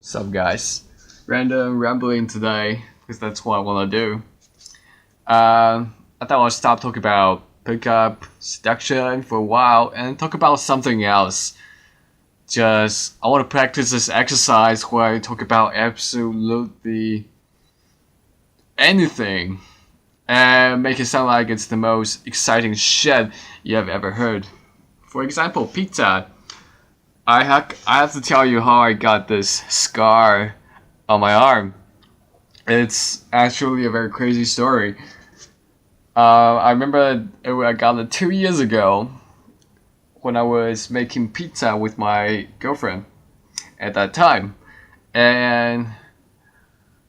Sup guys, random rambling today because that's what I want to do. I thought I'll stop talking about pickup, seduction for a while and talk about something else. Just, I want to practice this exercise where I talk about absolutely anything and make it sound like it's the most exciting shit you have ever heard. For example, pizza. I have to tell you how I got this scar on my arm. It's actually a very crazy story. I remember I got it 2 years ago when I was making pizza with my girlfriend at that time. And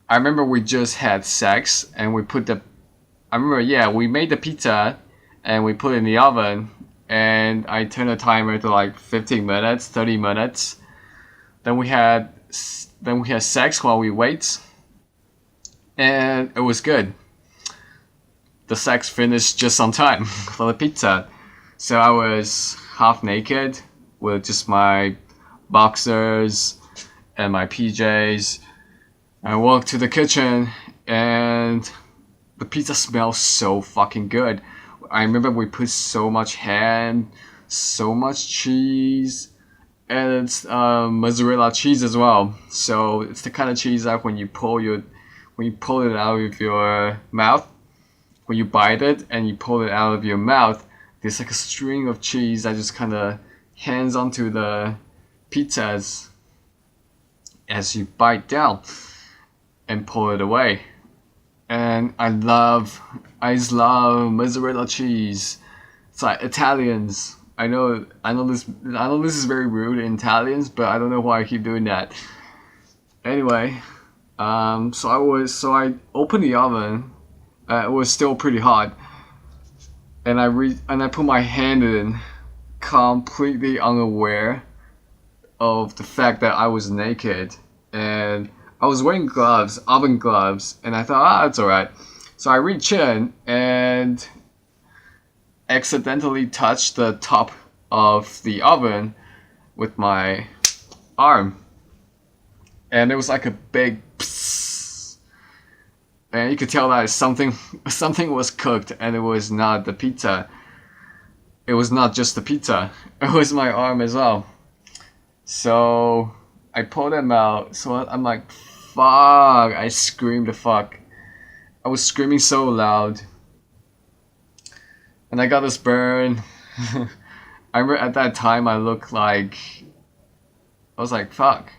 I remember we just had sex and I remember, yeah, we made the pizza and we put it in the oven and I turned the timer to like 15 minutes, 30 minutes. Then we had sex while we wait and it was good. The sex finished just on time for the pizza. So I was half naked with just my boxers and my PJs. I walked to the kitchen and the pizza smells so fucking good. I remember we put so much ham, so much cheese, and it's mozzarella cheese as well. So it's the kind of cheese that when you pull it out of your mouth, when you bite it and you pull it out of your mouth, there's like a string of cheese that just kind of hangs onto the pizzas as you bite down and pull it away. And I just love mozzarella cheese. It's like Italians. I know this is very rude in Italians, but I don't know why I keep doing that. Anyway, so I opened the oven. It was still pretty hot, and I put my hand in, completely unaware of the fact that I was naked, and I was wearing gloves, oven gloves, and I thought, it's alright. So I reached in and accidentally touched the top of the oven with my arm, and it was like a big psst. And you could tell that something was cooked, and it was not the pizza. It was not just the pizza. It was my arm as well. So I pulled him out. So I'm like, fuck. I screamed the fuck. I was screaming so loud. And I got this burn. I remember at that time I was like, fuck.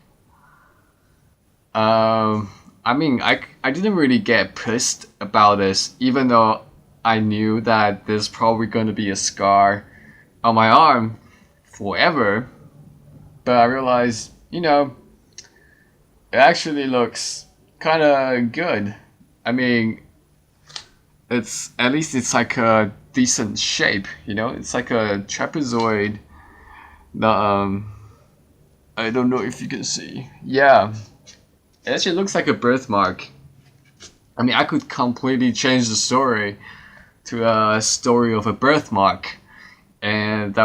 I mean, I didn't really get pissed about this, even though I knew that there's probably going to be a scar on my arm forever. But I realized, it actually looks kind of good. I mean, at least it's like a decent shape, It's like a trapezoid. The I don't know if you can see. Yeah, it actually looks like a birthmark. I mean, I could completely change the story to a story of a birthmark, and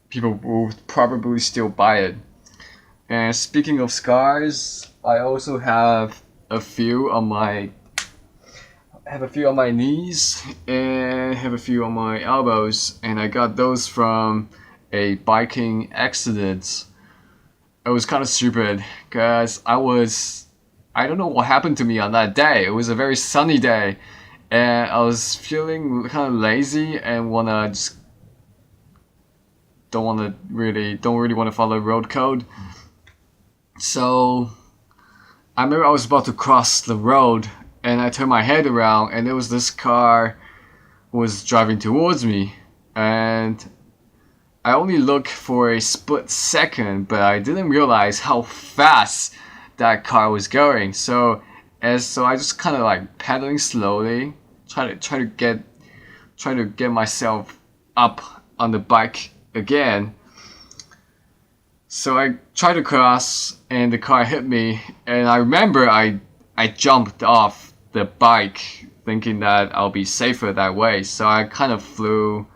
people would probably still buy it. And speaking of scars, I also have a few on my knees and have a few on my elbows, and I got those from a biking accident. It was kind of stupid because I don't know what happened to me on that day. It was a very sunny day, and I was feeling kind of lazy and don't really want to follow road code. So I remember I was about to cross the road, and I turned my head around, and there was this car was driving towards me, and I only looked for a split second, but I didn't realize how fast that car was going. So I just kind of like pedaling slowly, try to get myself up on the bike again. So I tried to cross, and the car hit me, and I remember I jumped off the bike thinking that I'll be safer that way. So I kind of flew,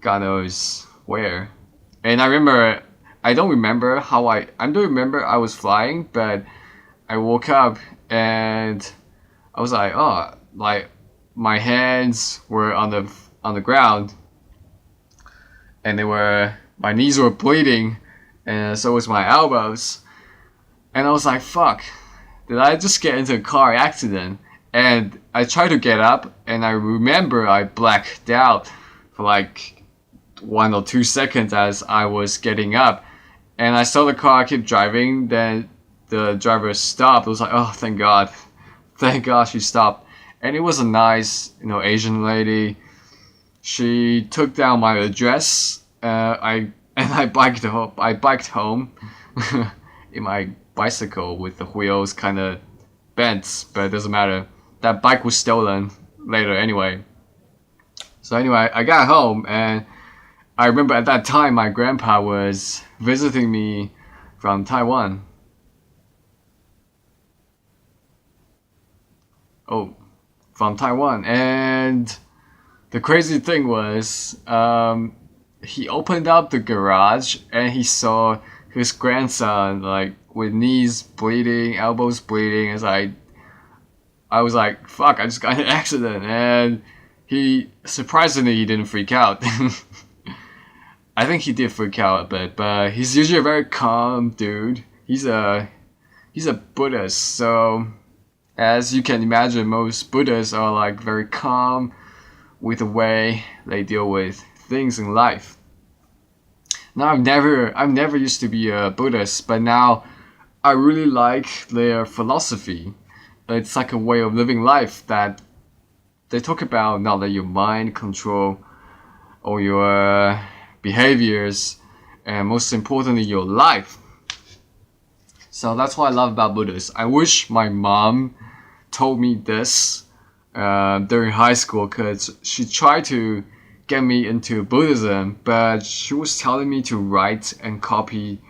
God knows where. And I don't remember I don't remember I was flying, but I woke up and I was like, oh, like my hands were on the ground, and my knees were bleeding, and so was my elbows. And I was like, fuck, did I just get into a car accident? And I tried to get up, and I remember I blacked out for like 1 or 2 seconds as I was getting up. And I saw the car keep driving, then the driver stopped. I was like, oh, thank God. Thank God she stopped. And it was a nice, Asian lady. She took down my address. I biked home. I biked home in my bicycle with the wheels kind of bent, but it doesn't matter. That bike was stolen later anyway. So anyway, I got home, and I remember at that time my grandpa was visiting me from Taiwan. Oh, from Taiwan. And the crazy thing was, he opened up the garage and he saw his grandson like with knees bleeding, elbows bleeding. As I was like, fuck, I just got in an accident. And surprisingly, he didn't freak out. I think he did freak out a bit, but he's usually a very calm dude. He's a Buddhist, so as you can imagine, most Buddhists are like very calm with the way they deal with things in life. Now I've never used to be a Buddhist, but now I really like their philosophy. It's like a way of living life that they talk about, not let your mind control all your behaviors, and most importantly, your life. So that's what I love about Buddhists. I wish my mom told me this during high school, because she tried to get me into Buddhism, but she was telling me to write and copy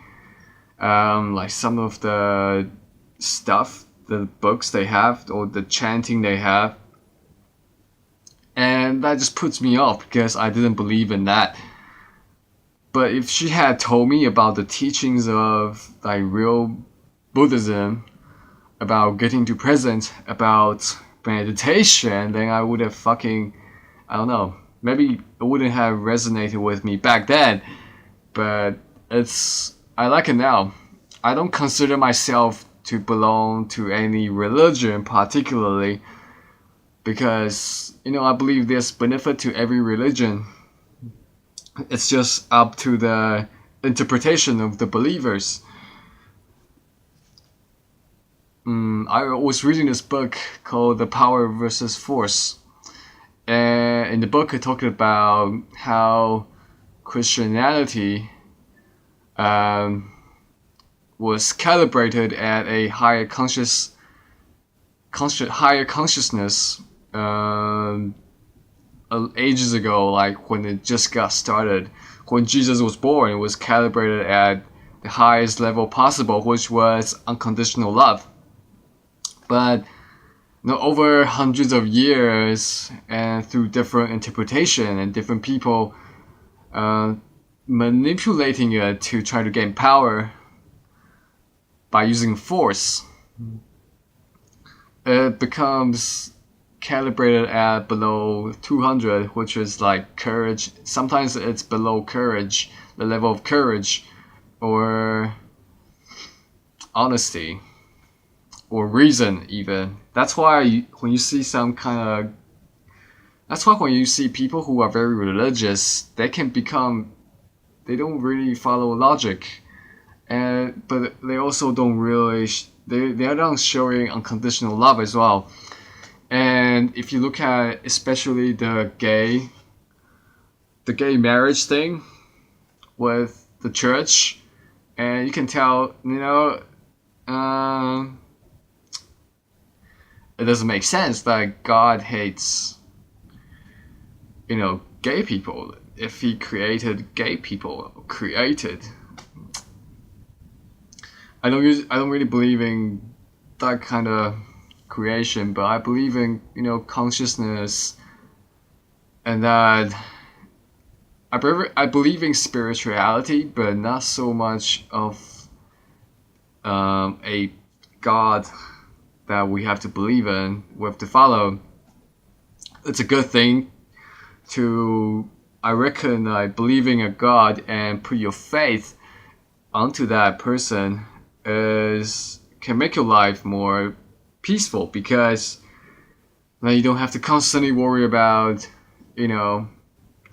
like some of the stuff, the books they have, or the chanting they have. And that just puts me off because I didn't believe in that. But if she had told me about the teachings of like real Buddhism, about getting to present, about meditation, then I would have I don't know, maybe it wouldn't have resonated with me back then. But I like it now. I don't consider myself to belong to any religion particularly, because I believe there's benefit to every religion. It's just up to the interpretation of the believers. I was reading this book called The Power versus Force, and in the book it talked about how Christianity was calibrated at a higher consciousness ages ago, like when it just got started. When Jesus was born, it was calibrated at the highest level possible, which was unconditional love. But over hundreds of years, and through different interpretation and different people manipulating it to try to gain power by using force, it becomes calibrated at below 200, which is like courage. Sometimes it's below courage, the level of courage, or honesty, or reason even. That's why when you see people who are very religious, they don't really follow logic, but they also don't really, they're not showing unconditional love as well. And if you look at especially the gay marriage thing with the church, and you can tell, it doesn't make sense that God hates, gay people. If he created gay people, I don't really believe in that kind of creation, but I believe in consciousness, and that I believe in spirituality, but not so much of a God that we have to believe in, we have to follow. It's a good thing to, I reckon, believing a God and put your faith onto that person can make your life more peaceful, because now you don't have to constantly worry about,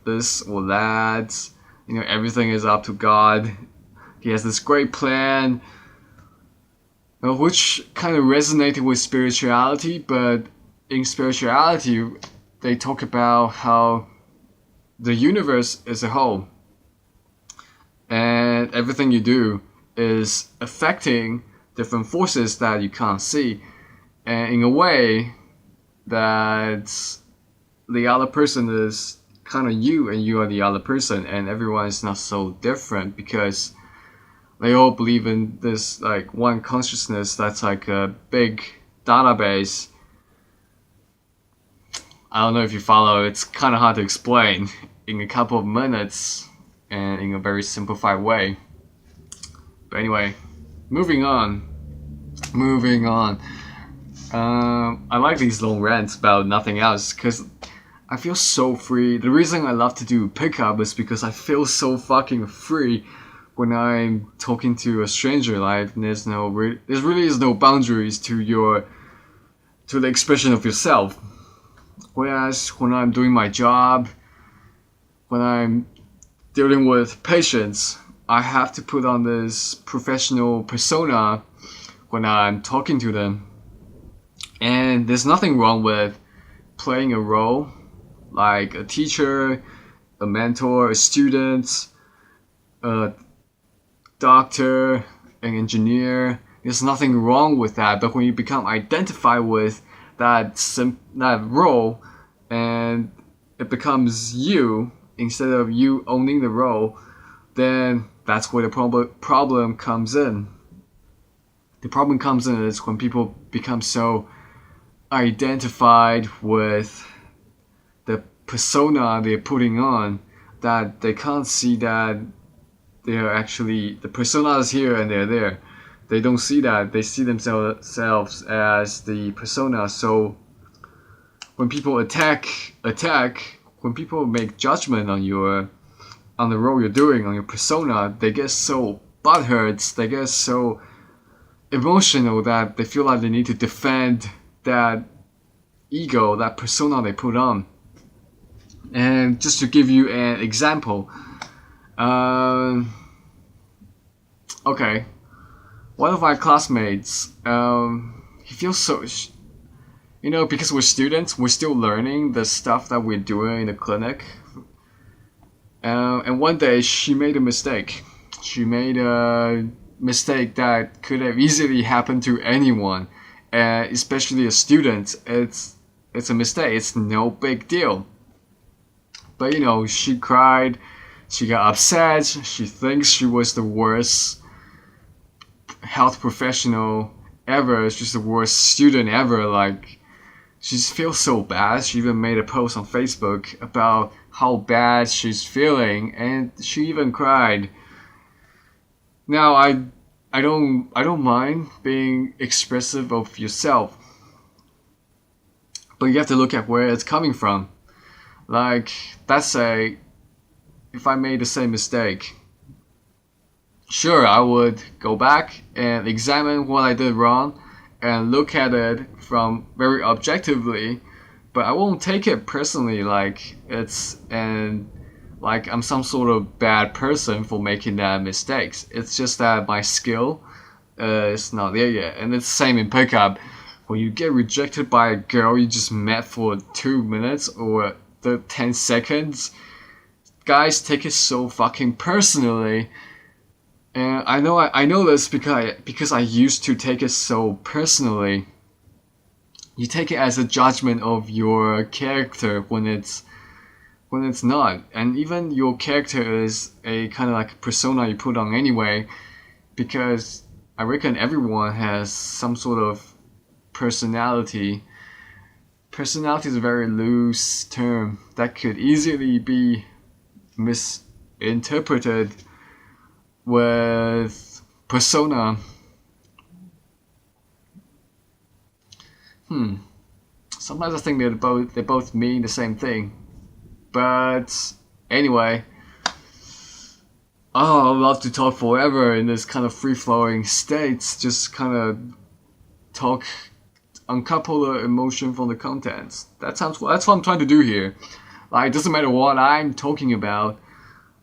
this or that. Everything is up to God. He has this great plan, which kind of resonated with spirituality, but in spirituality, they talk about how the universe is a whole, and everything you do is affecting different forces that you can't see, and in a way that the other person is kind of you and you are the other person, and everyone is not so different because they all believe in this like one consciousness that's like a big database. I don't know if you follow, it's kind of hard to explain in a couple of minutes and in a very simplified way. But anyway, moving on. I like these long rants about nothing else because I feel so free. The reason I love to do pickup is because I feel so fucking free when I'm talking to a stranger. Like there really is no boundaries to the expression of yourself. Whereas when I'm doing my job, when I'm dealing with patients, I have to put on this professional persona when I'm talking to them. And there's nothing wrong with playing a role like a teacher, a mentor, a student, a doctor, an engineer. There's nothing wrong with that. But when you become identified with that role and it becomes you instead of you owning the role, then that's where the problem comes in. The problem comes in is when people become so identified with the persona they're putting on that they can't see that they're actually, the persona is here and they're there. They don't see that. They see themselves as the persona. So when people attack, when people make judgment on the role you're doing, on your persona, they get so butthurt, they get so emotional that they feel like they need to defend that ego, that persona they put on. And just to give you an example, okay, one of my classmates, he feels so, because we're students, we're still learning the stuff that we're doing in the clinic. And one day she made a mistake. She made a mistake that could have easily happened to anyone, especially a student. It's a mistake. It's no big deal. But she cried. She got upset. She thinks she was the worst health professional ever. She's the worst student ever. Like, she feels so bad. She even made a post on Facebook about how bad she's feeling, and she even cried. Now, I don't mind being expressive of yourself, but you have to look at where it's coming from. Like, let's say, if I made the same mistake, sure, I would go back and examine what I did wrong and look at it from very objectively, but I won't take it personally like I'm some sort of bad person for making that mistakes. It's just that my skill is not there yet. And it's the same in pickup. When you get rejected by a girl you just met for 2 minutes or 10 seconds, guys take it so fucking personally. And I know this because I used to take it so personally. You take it as a judgment of your character when it's not. And even your character is a kind of like a persona you put on anyway, because I reckon everyone has some sort of personality. Personality is a very loose term that could easily be misinterpreted with persona. Sometimes I think they both mean the same thing. But anyway, I love to talk forever in this kind of free flowing states. Just kind of talk, uncouple the emotion from the content. That's what I'm trying to do here. Like, it doesn't matter what I'm talking about.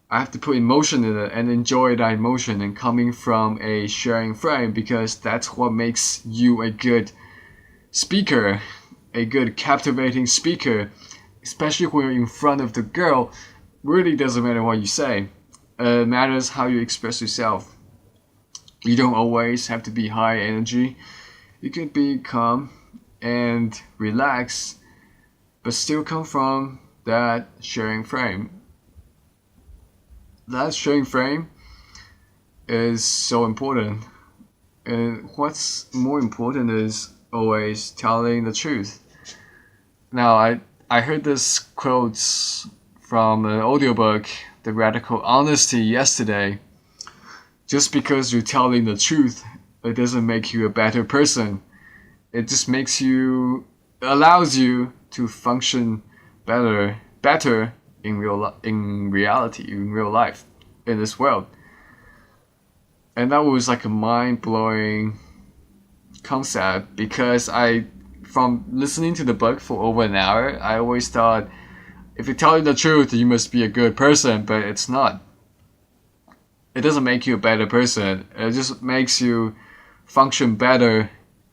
I have to put emotion in it and enjoy that emotion and coming from a sharing frame, because that's what makes you a good speaker, a good captivating speaker, especially when you're in front of the girl. Really doesn't matter what you say. It matters how you express yourself. You don't always have to be high energy. You can be calm and relaxed, but still come from that sharing frame. That sharing frame is so important. And what's more important is always telling the truth. Now, I heard this quote from an audiobook, The Radical Honesty, yesterday. Just because you're telling the truth, it doesn't make you a better person. It just allows you to function better in reality, in real life, in this world. And that was like a mind-blowing concept, because from listening to the book for over an hour, I always thought, if you're telling the truth, you must be a good person, but it's not. It doesn't make you a better person. It just makes you function better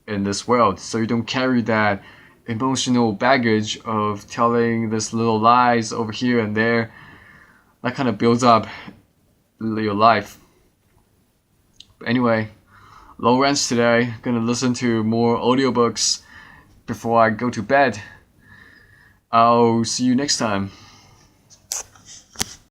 in this world, so you don't carry that emotional baggage of telling this little lies over here and there. That kind of builds up your life. But anyway, long rants today. Gonna listen to more audiobooks before I go to bed. I'll see you next time.